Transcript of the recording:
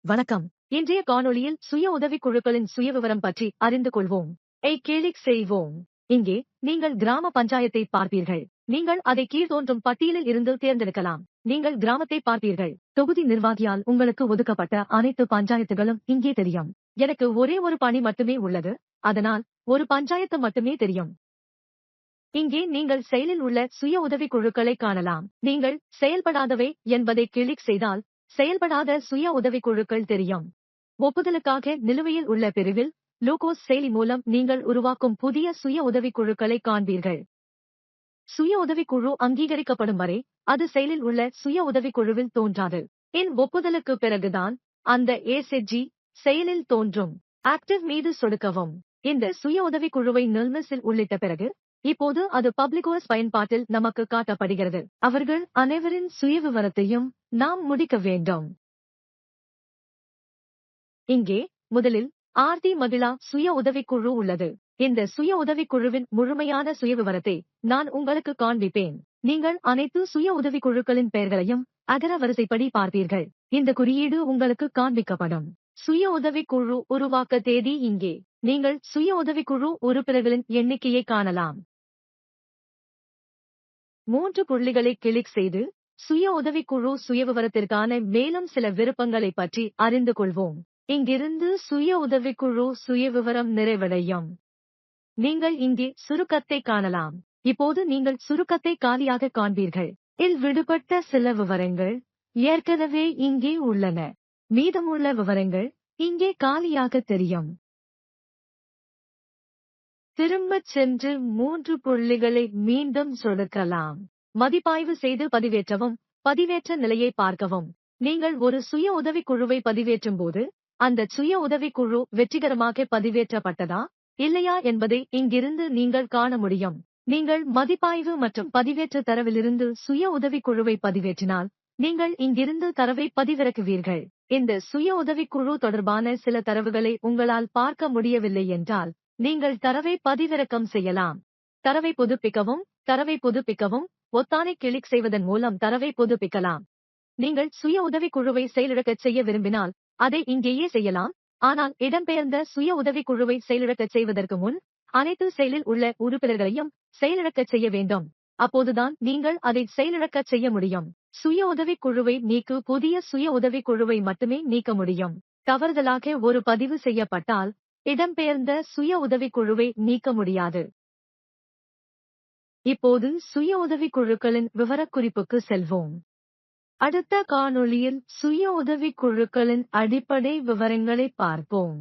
வணக்கம். இன்றைய காணொளியில் சுய உதவிக் குழுக்களின் சுயவிவரம் பற்றி அறிந்து கொள்வோம். கிளிக் செய்வோம். இங்கே நீங்கள் கிராம பஞ்சாயத்தை பார்ப்பீர்கள். நீங்கள் அதை கீழ்தோன்றும் பட்டியலில் இருந்து தேர்ந்தெடுக்கலாம். நீங்கள் கிராமத்தை பார்ப்பீர்கள். தொகுதி நிர்வாகியால் உங்களுக்கு ஒதுக்கப்பட்ட அனைத்து பஞ்சாயத்துகளும் இங்கே தெரியும். எனக்கு ஒரே ஒரு பணி மட்டுமே உள்ளது, அதனால் ஒரு பஞ்சாயத்து மட்டுமே தெரியும். இங்கே நீங்கள் செயலில் உள்ள சுய உதவிக் குழுக்களை காணலாம். நீங்கள் செயல்படாதவை என்பதை கிளிக் செய்தால் செயல்படாத சுய உதவிக் குழுக்கள் தெரியும். ஒப்புதலுக்காக நிலுவையில் உள்ள பிரிவில் லூகோஸ் செயலி மூலம் நீங்கள் உருவாக்கும் புதிய சுய உதவிக் குழுக்களை காண்பீர்கள். சுய உதவிக் குழு அங்கீகரிக்கப்படும் வரை அது செயலில் உள்ள சுய உதவிக் குழுவில் தோன்றாது. என் ஒப்புதலுக்கு பிறகுதான் அந்த ஏசெட்ஜி செயலில் தோன்றும். ஆக்டிவ் மீது சொடுக்கவும். இந்த சுய உதவிக் குழுவை நில்மிஸில் உள்ளிட்ட பிறகு இப்போது அது பப்ளிக்ஓஎஸ் பயன்பாட்டில் நமக்கு காட்டப்படுகிறது. அவர்கள் அனைவரின் சுயவிவரத்தையும் நாம் முடிக்க வேண்டும். இங்கே முதலில் ஆர்தி மகிழா சுய உதவிக்குழு உள்ளது. இந்த சுய உதவிக்குழுவின் முழுமையான சுயவிவரத்தை நான் உங்களுக்கு காண்பிப்பேன். நீங்கள் அனைத்து சுய உதவிக்குழுக்களின் பெயர்களையும் அகர வரிசைப்படி பார்ப்பீர்கள். இந்த குறியீடு உங்களுக்கு காண்பிக்கப்படும். சுய உதவிக்குழு உருவாக்க தேதி இங்கே. நீங்கள் சுய உதவிக்குழு உறுப்பினர்களின் எண்ணிக்கையை காணலாம். 3 புள்ளிகளை கிளிக் செய்து சுய உதவிக்குழு சுயவிவரத்திற்கான மேலும் சில விருப்பங்களை பற்றி அறிந்து கொள்வோம். இங்கிருந்து சுய உதவிக்குழு சுயவிவரம் நிறைவடையும். நீங்கள் இங்கே சுருக்கத்தை காணலாம். இப்போது நீங்கள் சுருக்கத்தை காலியாக காண்பீர்கள். இல் விடுபட்ட சில விவரங்கள் ஏற்கனவே இங்கே உள்ளன. மீதமுள்ள விவரங்கள் இங்கே காலியாக தெரியும். திரும்பச் சென்று 3 புள்ளிகளை மீண்டும் சொடுக்கலாம். மதிப்பாய்வு செய்து பதிவேற்றவும். பதிவேற்ற நிலையை பார்க்கவும். நீங்கள் ஒரு சுய உதவிக் குழுவை பதிவேற்றும் போது அந்த சுய உதவிக் குழு வெற்றிகரமாக பதிவேற்றப்பட்டதா இல்லையா என்பதை இங்கிருந்து நீங்கள் காண முடியும். நீங்கள் மதிப்பாய்வு மற்றும் பதிவேற்ற தரவிலிருந்து சுய உதவிக் குழுவை பதிவேற்றினால் நீங்கள் இங்கிருந்து தரவை பதிவிறக்குவீர்கள். இந்த சுய உதவிக் குழு தொடர்பான சில தரவுகளை உங்களால் பார்க்க முடியவில்லை என்றால் நீங்கள் தரவை பதிவிறக்கம் செய்யலாம். தரவை புதுப்பிக்கவும். தரவை புதுப்பிக்கவும் பொத்தானை கிளிக் செய்வதன் மூலம் தரவை புதுப்பிக்கலாம். நீங்கள் சுய உதவிக் குழுவை செயலிழக்கச் செய்ய விரும்பினால் அதை இங்கேயே செய்யலாம். ஆனால் இடம்பெயர்ந்த சுய உதவிக் குழுவை செயலிழக்கச் செய்வதற்கு முன் அனைத்து செயலில் உள்ள உறுப்பினர்களையும் செயலிழக்கச் செய்ய வேண்டும். அப்போதுதான் நீங்கள் அதை செயலிழக்கச் செய்ய முடியும். சுய உதவிக் குழுவை நீக்கு. புதிய சுய உதவிக் குழுவை மட்டுமே நீக்க முடியும். தவறுதலாக ஒரு பதிவு செய்யப்பட்டால் இடம்பெயர்ந்த சுய உதவிக் குழுவை நீக்க முடியாது. இப்போது சுய உதவிக் குழுக்களின் விவரக்குறிப்புக்கு செல்வோம். அடுத்த காணொளியில் சுய உதவிக் குழுக்களின் அடிப்படை விவரங்களை பார்ப்போம்.